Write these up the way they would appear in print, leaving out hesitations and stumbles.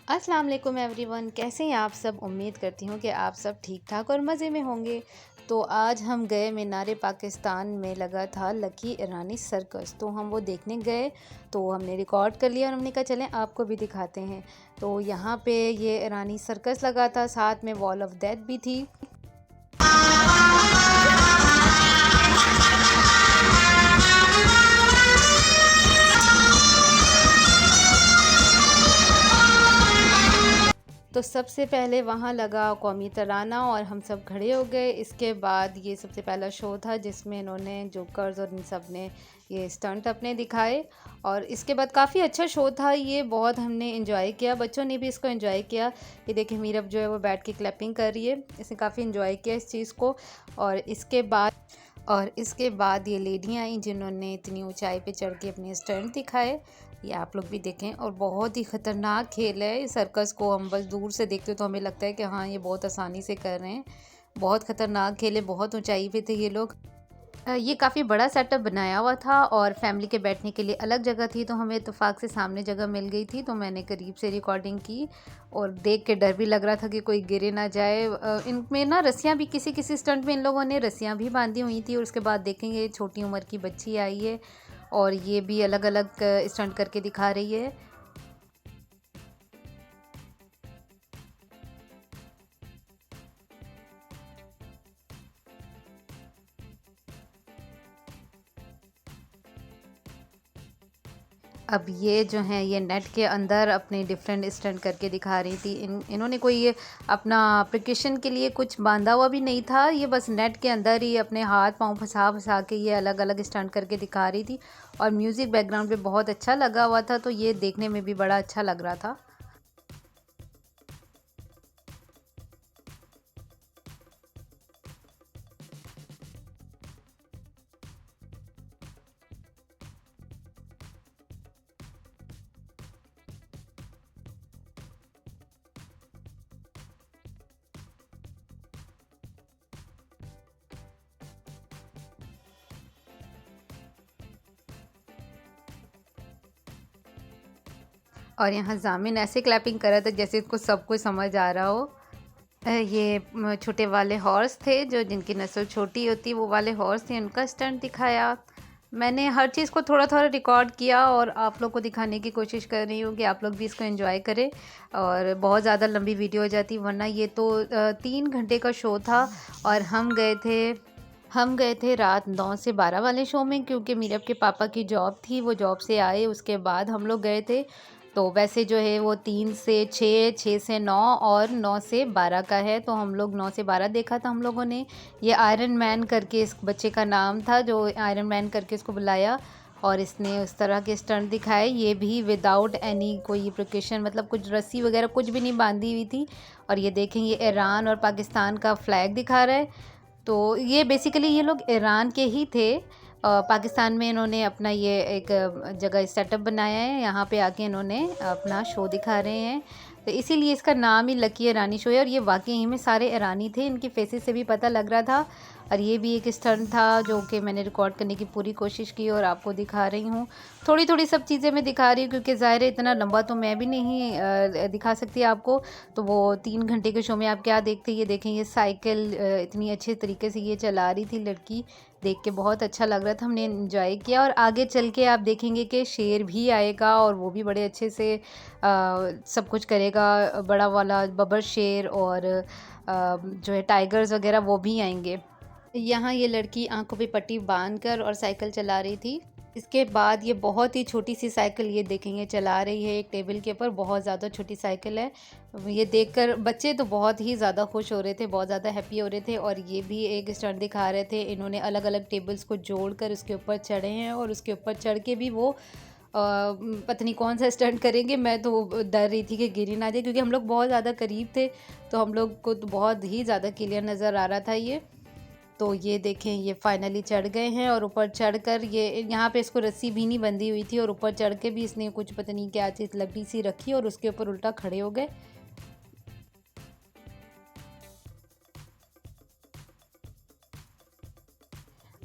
अस्सलाम वालेकुम एवरीवन, कैसे हैं आप सब। उम्मीद करती हूँ कि आप सब ठीक ठाक और मज़े में होंगे। तो आज हम गए मीनार पाकिस्तान में लगा था लकी ईरानी सर्कस, तो हम वो देखने गए। तो हमने रिकॉर्ड कर लिया और हमने कहा चलें आपको भी दिखाते हैं। तो यहाँ पे ये ईरानी सर्कस लगा था, साथ में वॉल ऑफ डेथ भी थी। तो सबसे पहले वहाँ लगा कौमी तराना और हम सब खड़े हो गए। इसके बाद ये सबसे पहला शो था जिसमें इन्होंने जोकर्स और इन सब ने ये स्टंट अपने दिखाए। और इसके बाद काफ़ी अच्छा शो था ये, बहुत हमने इन्जॉय किया, बच्चों ने भी इसको इन्जॉय किया। ये देखिए मीरब जो है वो बैठ के क्लैपिंग कर रही है, इसने काफ़ी इन्जॉय किया इस चीज़ को। और इसके बाद ये लेडियाँ आई जिन्होंने इतनी ऊंचाई पे चढ़ के अपने स्टंट दिखाए। ये आप लोग भी देखें। और बहुत ही ख़तरनाक खेल है इस सर्कस को, हम बस दूर से देखते तो हमें लगता है कि हाँ ये बहुत आसानी से कर रहे हैं। बहुत ख़तरनाक खेल है, बहुत ऊंचाई पे थे ये लोग। ये काफ़ी बड़ा सेटअप बनाया हुआ था और फैमिली के बैठने के लिए अलग जगह थी, तो हमें इत्तेफाक से सामने जगह मिल गई थी। तो मैंने करीब से रिकॉर्डिंग की और देख के डर भी लग रहा था कि कोई गिरे ना जाए। इनमें ना रस्सियाँ भी, किसी किसी स्टंट में इन लोगों ने रस्सियाँ भी बांधी हुई थी। और उसके बाद देखेंगे छोटी उम्र की बच्ची आई है और ये भी अलग अलग स्टंट करके दिखा रही है। अब ये जो हैं ये नेट के अंदर अपने डिफरेंट स्टंट करके दिखा रही थी। इन्होंने कोई ये अपना प्रिकॉशन के लिए कुछ बांधा हुआ भी नहीं था, ये बस नेट के अंदर ही अपने हाथ पाँव फंसा फंसा के ये अलग अलग स्टंट करके दिखा रही थी। और म्यूज़िक बैकग्राउंड पे बहुत अच्छा लगा हुआ था, तो ये देखने में भी बड़ा अच्छा लग रहा था। और यहाँ जामिन ऐसे क्लैपिंग कर रहा था जैसे इसको सब कुछ समझ आ रहा हो। ये छोटे वाले हॉर्स थे, जो जिनकी नस्ल छोटी होती वो वाले हॉर्स थे, उनका स्टंट दिखाया। मैंने हर चीज़ को थोड़ा थोड़ा रिकॉर्ड किया और आप लोग को दिखाने की कोशिश कर रही हूँ कि आप लोग भी इसको एंजॉय करें। और बहुत ज़्यादा लंबी वीडियो हो जाती वरना ये तो 3 घंटे का शो था। और हम गए थे रात 9 से 12 वाले शो में, क्योंकि मीरब के पापा की जॉब थी, वो जॉब से आए उसके बाद हम लोग गए थे। तो वैसे जो है वो 3 से 6, 6 से 9 और 9 से 12 का है, तो हम लोग 9 से 12 देखा था हम लोगों ने। ये आयरन मैन करके इस बच्चे का नाम था, जो आयरन मैन करके इसको बुलाया। और इसने उस तरह के स्टंट दिखाए, ये भी विदाउट एनी कोई प्रिकॉशन, मतलब कुछ रस्सी वगैरह कुछ भी नहीं बांधी हुई थी। और ये देखें, ये ईरान और पाकिस्तान का फ्लैग दिखा रहा है। तो ये बेसिकली ये लोग ईरान के ही थे। पाकिस्तान में इन्होंने अपना ये एक जगह सेटअप बनाया है, यहाँ पे आके इन्होंने अपना शो दिखा रहे हैं। तो इसीलिए इसका नाम ही लकी ईरानी शो है। और ये वाकई में सारे ईरानी थे, इनकी फेसेस से भी पता लग रहा था। और ये भी एक स्टंट था जो कि मैंने रिकॉर्ड करने की पूरी कोशिश की और आपको दिखा रही हूँ। थोड़ी थोड़ी सब चीज़ें मैं दिखा रही हूँ क्योंकि ज़ाहिर है इतना लंबा तो मैं भी नहीं दिखा सकती आपको। तो वो 3 घंटे के शो में आप क्या देखते, ये देखें, ये साइकिल इतनी अच्छे तरीके से ये चला रही थी लड़की, देख के बहुत अच्छा लग रहा था, हमने इन्जॉय किया। और आगे चल के आप देखेंगे कि शेर भी आएगा और वो भी बड़े अच्छे से सब कुछ करेगा, बड़ा वाला बबर शेर। और जो है टाइगर्स वगैरह वो भी आएंगे। यहाँ ये लड़की आंखों पे पट्टी बांधकर और साइकिल चला रही थी। इसके बाद ये बहुत ही छोटी सी साइकिल ये देखेंगे चला रही है एक टेबल के ऊपर, बहुत ज़्यादा छोटी साइकिल है। ये देखकर बच्चे तो बहुत ही ज़्यादा खुश हो रहे थे, बहुत ज़्यादा हैप्पी हो रहे थे। और ये भी एक स्टंट दिखा रहे थे, इन्होंने अलग अलग टेबल्स को जोड़कर उसके ऊपर चढ़े हैं और उसके ऊपर चढ़ के भी वो पता नहीं कौन सा स्टंट करेंगे। मैं तो डर रही थी कि गिरी ना जाए, क्योंकि हम लोग बहुत ज़्यादा करीब थे, तो हम लोग को तो बहुत ही ज़्यादा क्लियर नज़र आ रहा था ये। तो ये देखें, ये फाइनली चढ़ गए हैं। और ऊपर चढ़कर ये यहाँ पे इसको रस्सी भी नहीं बंधी हुई थी, और ऊपर चढ़ के भी इसने कुछ पता नहीं क्या चीज़ लंबी सी रखी और उसके ऊपर उल्टा खड़े हो गए।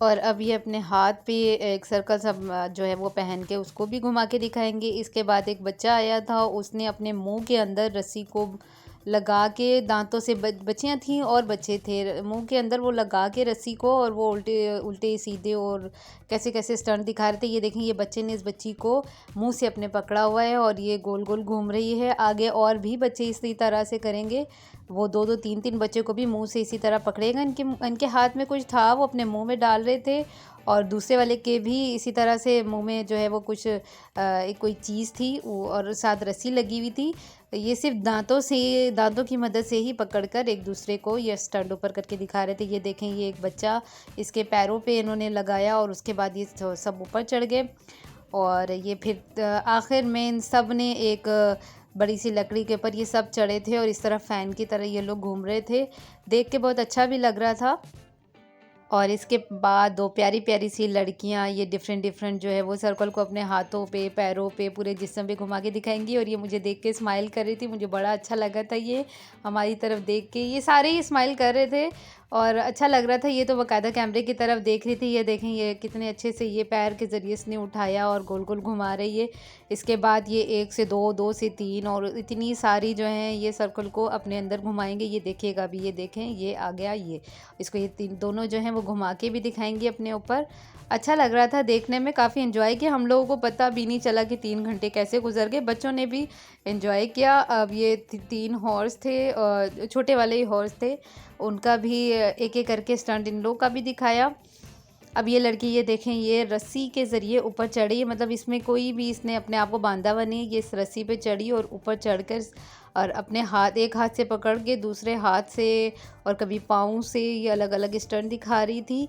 और अब ये अपने हाथ पे एक सर्कल सब जो है वो पहन के उसको भी घुमा के दिखाएंगे। इसके बाद एक बच्चा आया था, उसने अपने मुंह के अंदर रस्सी को लगा के दांतों से बच्चियाँ थीं और बच्चे थे, मुंह के अंदर वो लगा के रस्सी को, और वो उल्टे उल्टे सीधे और कैसे कैसे स्टंट दिखा रहे थे। ये देखें, ये बच्चे ने इस बच्ची को मुंह से अपने पकड़ा हुआ है और ये गोल गोल घूम रही है। आगे और भी बच्चे इसी तरह से करेंगे, वो दो दो तीन तीन बच्चे को भी मुंह से इसी तरह पकड़ेगा। इनके इनके हाथ में कुछ था, वो अपने मुंह में डाल रहे थे, और दूसरे वाले के भी इसी तरह से मुंह में जो है वो कुछ एक कोई चीज़ थी और साथ रस्सी लगी हुई थी। ये सिर्फ दांतों की मदद से ही पकड़कर एक दूसरे को ये स्टंट ऊपर करके दिखा रहे थे। ये देखें, ये एक बच्चा, इसके पैरों पे इन्होंने लगाया और उसके बाद ये सब ऊपर चढ़ गए। और ये फिर आखिर में इन सब ने एक बड़ी सी लकड़ी के ऊपर ये सब चढ़े थे और इस तरह फ़ैन की तरह ये लोग घूम रहे थे। देख के बहुत अच्छा भी लग रहा था। और इसके बाद दो प्यारी प्यारी सी लड़कियां ये डिफरेंट डिफरेंट जो है वो सर्कल को अपने हाथों पे, पैरों पे, पूरे जिस्म पे घुमा के दिखाएंगी। और ये मुझे देख के स्माइल कर रही थी, मुझे बड़ा अच्छा लगा था ये हमारी तरफ देख के। ये सारे ही स्माइल कर रहे थे और अच्छा लग रहा था। ये तो बाकायदा कैमरे की तरफ देख रही थी। ये देखें, ये कितने अच्छे से ये पैर के ज़रिए इसने उठाया और गोल गोल घुमा रही है। इसके बाद ये 1 से 2, 2 से 3 और इतनी सारी जो हैं ये सर्कल को अपने अंदर घुमाएंगे। ये देखिएगा, अभी ये देखें, ये आ गया, ये इसको ये तीन दोनों जो हैं वो घुमा के भी दिखाएंगे अपने ऊपर। अच्छा लग रहा था देखने में, काफ़ी इन्जॉय किया। हम लोगों को पता भी नहीं चला कि 3 घंटे कैसे गुजर गए। बच्चों ने भी इन्जॉय किया। अब ये 3 हॉर्स थे, छोटे वाले ही हॉर्स थे, उनका भी एक एक करके स्टंट इन लोग का भी दिखाया। अब ये लड़की, ये देखें, ये रस्सी के ज़रिए ऊपर चढ़ी, मतलब इसमें कोई भी इसने अपने आप को बांधा हुआ नहीं, ये इस रस्सी पे चढ़ी और ऊपर चढ़कर और अपने हाथ, एक हाथ से पकड़ के दूसरे हाथ से और कभी पाँव से ये अलग अलग स्टंट दिखा रही थी।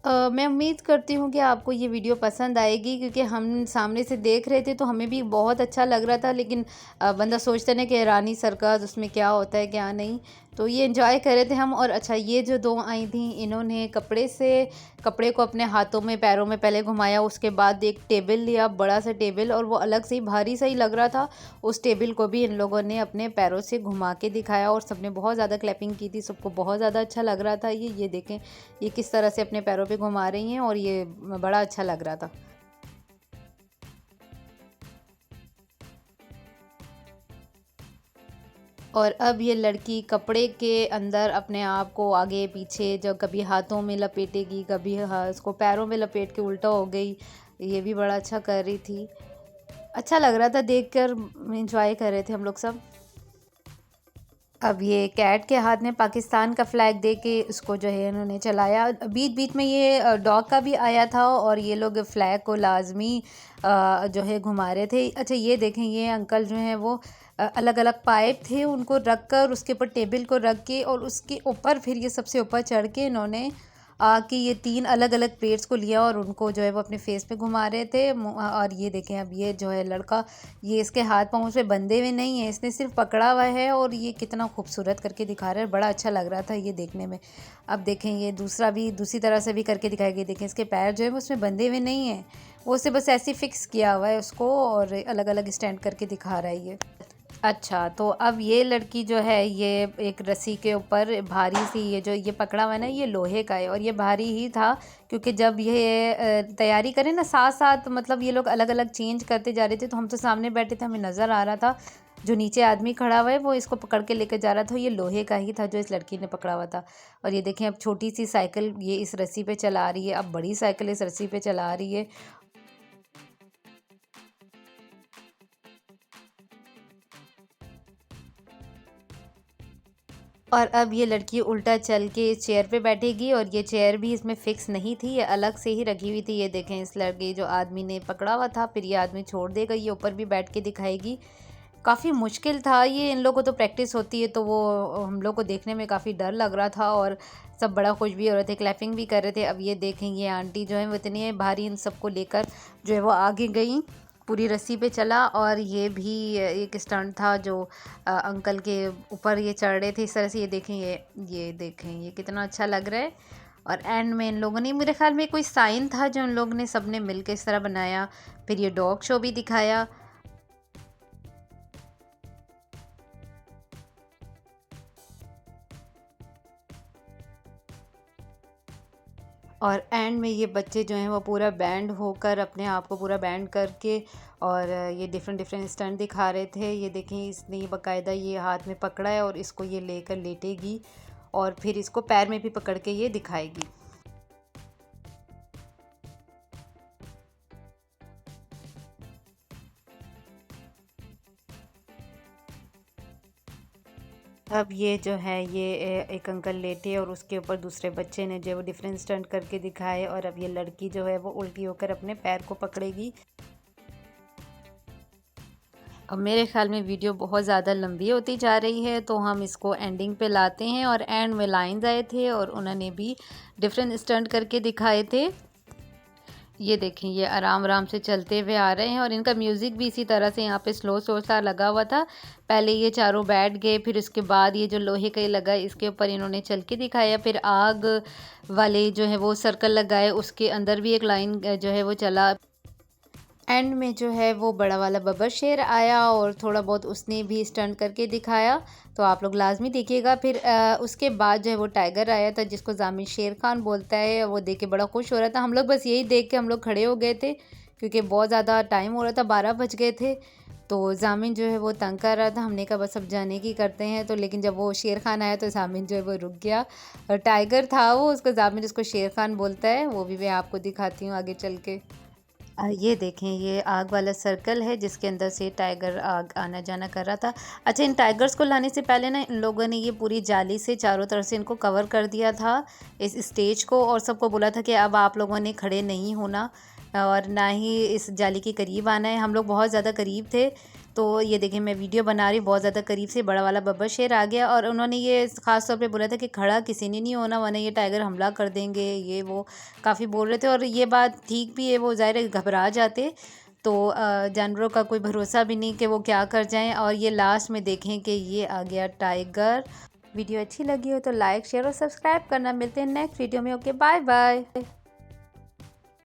मैं उम्मीद करती हूँ कि आपको ये वीडियो पसंद आएगी, क्योंकि हम सामने से देख रहे थे तो हमें भी बहुत अच्छा लग रहा था। लेकिन बंदा सोचता ना कि रानी सर्कस उसमें क्या होता है क्या नहीं, तो ये एंजॉय कर रहे थे हम। और अच्छा, ये जो दो आई थी, इन्होंने कपड़े को अपने हाथों में पैरों में पहले घुमाया, उसके बाद एक टेबल लिया, बड़ा सा टेबल, और वो अलग से ही भारी सा ही लग रहा था। उस टेबल को भी इन लोगों ने अपने पैरों से घुमा के दिखाया और सबने बहुत ज़्यादा क्लैपिंग की थी, सबको बहुत ज़्यादा अच्छा लग रहा था। ये देखें, ये किस तरह से अपने पैरों पे घुमा रही हैं और ये बड़ा अच्छा लग रहा था। और अब ये लड़की कपड़े के अंदर अपने आप को आगे पीछे, जब कभी हाथों में लपेटेगी, कभी उसको पैरों में लपेट के उल्टा हो गई। ये भी बड़ा अच्छा कर रही थी। अच्छा लग रहा था देखकर, एंजॉय कर रहे थे हम लोग सब। अब ये कैट के हाथ में पाकिस्तान का फ्लैग दे के उसको जो है इन्होंने चलाया। बीच बीच में ये डॉग का भी आया था और ये लोग फ्लैग को लाजमी जो है घुमा रहे थे। अच्छा, ये देखें, ये अंकल जो हैं वो अलग अलग पाइप थे, उनको रख कर उसके ऊपर टेबल को रख के और उसके ऊपर फिर ये सबसे ऊपर चढ़ के इन्होंने कि ये 3 अलग अलग प्लेट्स को लिया और उनको जो है वो अपने फेस पे घुमा रहे थे। और ये देखें, अब ये जो है लड़का, ये इसके हाथ पाँव उसमें बंधे हुए नहीं है, इसने सिर्फ पकड़ा हुआ है और ये कितना खूबसूरत करके दिखा रहा है, बड़ा अच्छा लग रहा था ये देखने में। अब देखें, ये दूसरा भी दूसरी तरह से भी करके दिखाया गया। देखें, इसके पैर जो है वो उसमें बंधे हुए नहीं है, वो उसे बस ऐसे फिक्स किया हुआ है उसको और अलग अलग स्टैंड करके दिखा रहा है ये। अच्छा, तो अब ये लड़की जो है ये एक रस्सी के ऊपर भारी सी, ये जो ये पकड़ा हुआ है ना, ये लोहे का है और ये भारी ही था, क्योंकि जब ये तैयारी करें ना साथ साथ, मतलब ये लोग अलग अलग चेंज करते जा रहे थे, तो हम तो सामने बैठे थे, हमें नज़र आ रहा था जो नीचे आदमी खड़ा हुआ है वो इसको पकड़ के लेकर जा रहा था, ये लोहे का ही था जो इस लड़की ने पकड़ा हुआ था। और ये देखें, अब छोटी सी साइकिल ये इस रस्सी पे चला रही है, अब बड़ी साइकिल इस रस्सी पे चला रही है। और अब ये लड़की उल्टा चल के इस चेयर पे बैठेगी और ये चेयर भी इसमें फ़िक्स नहीं थी, ये अलग से ही रखी हुई थी। ये देखें, इस लड़के जो आदमी ने पकड़ा हुआ था, फिर ये आदमी छोड़ देगा, ये ऊपर भी बैठ के दिखाएगी। काफ़ी मुश्किल था ये, इन लोगों को तो प्रैक्टिस होती है, तो वो हम लोग को देखने में काफ़ी डर लग रहा था और सब बड़ा खुश भी हो रहे थे, क्लैपिंग भी कर रहे थे। अब ये देखें, ये आंटी जो है वो इतनी भारी इन सबको लेकर जो है वो आगे गई, पूरी रस्सी पे चला। और ये भी एक स्टंट था जो अंकल के ऊपर ये चढ़ रहे थे इस तरह से। ये देखें, ये कितना अच्छा लग रहा है। और एंड में इन लोगों ने, मेरे ख्याल में कोई साइन था जो उन लोगों ने सबने मिलकर इस तरह बनाया। फिर ये डॉग शो भी दिखाया। और एंड में ये बच्चे जो हैं वो पूरा बैंड होकर अपने आप को पूरा बैंड करके और ये डिफरेंट डिफरेंट स्टंट दिखा रहे थे। ये देखें, इसने बाकायदा ये हाथ में पकड़ा है और इसको ये लेकर लेटेगी और फिर इसको पैर में भी पकड़ के ये दिखाएगी। अब ये जो है ये एक अंकल लेटे और उसके ऊपर दूसरे बच्चे ने जो वो डिफरेंट स्टंट करके दिखाए और अब ये लड़की जो है वो उल्टी होकर अपने पैर को पकड़ेगी। अब मेरे ख्याल में वीडियो बहुत ज़्यादा लंबी होती जा रही है, तो हम इसको एंडिंग पे लाते हैं। और एंड में लाइंस आए थे और उन्होंने भी डिफरेंट स्टंट करके दिखाए थे। ये देखें, ये आराम आराम से चलते हुए आ रहे हैं और इनका म्यूज़िक भी इसी तरह से यहाँ पे स्लो स्लो सा लगा हुआ था। पहले ये चारों बैठ गए, फिर उसके बाद ये जो लोहे का लगा इसके ऊपर इन्होंने चल के दिखाया। फिर आग वाले जो है वो सर्कल लगाए, उसके अंदर भी एक लाइन जो है वो चला। एंड में जो है वो बड़ा वाला बब्बर शेर आया और थोड़ा बहुत उसने भी स्टंट करके दिखाया, तो आप लोग लाजमी देखिएगा। फिर उसके बाद जो है वो टाइगर आया था जिसको जामिन शेर खान बोलता है, वो देख के बड़ा खुश हो रहा था। हम लोग बस यही देख के हम लोग खड़े हो गए थे क्योंकि बहुत ज़्यादा टाइम हो रहा था, 12 बज गए थे। तो जामिन जो है वो तंग कर रहा था, हमने कहा बस अब जाने की करते हैं। तो लेकिन जब वो शेर खान आया तो जामिन जो है वो रुक गया। और टाइगर था वो, उसको जामिन उसको शेर खान बोलता है, वो भी मैं आपको दिखाती हूँ आगे चल के। ये देखें, ये आग वाला सर्कल है जिसके अंदर से टाइगर आग आना जाना कर रहा था। अच्छा, इन टाइगर्स को लाने से पहले ना इन लोगों ने ये पूरी जाली से चारों तरफ से इनको कवर कर दिया था, इस स्टेज को, और सबको बोला था कि अब आप लोगों ने खड़े नहीं होना और ना ही इस जाली के करीब आना है। हम लोग बहुत ज़्यादा करीब थे, तो ये देखें मैं वीडियो बना रही, बहुत ज़्यादा करीब से बड़ा वाला बब्बर शेर आ गया और उन्होंने ये ख़ास तौर पे बोला था कि खड़ा किसी ने नहीं होना वरना ये टाइगर हमला कर देंगे, ये वो काफ़ी बोल रहे थे। और ये बात ठीक भी है, वो ज़ाहिर है घबरा जाते, तो जानवरों का कोई भरोसा भी नहीं कि वो क्या कर जाएं। और ये लास्ट में देखें कि ये आ गया टाइगर। वीडियो अच्छी लगी हो तो लाइक शेयर और सब्सक्राइब करना। मिलते हैं नेक्स्ट वीडियो में। Okay, bye bye.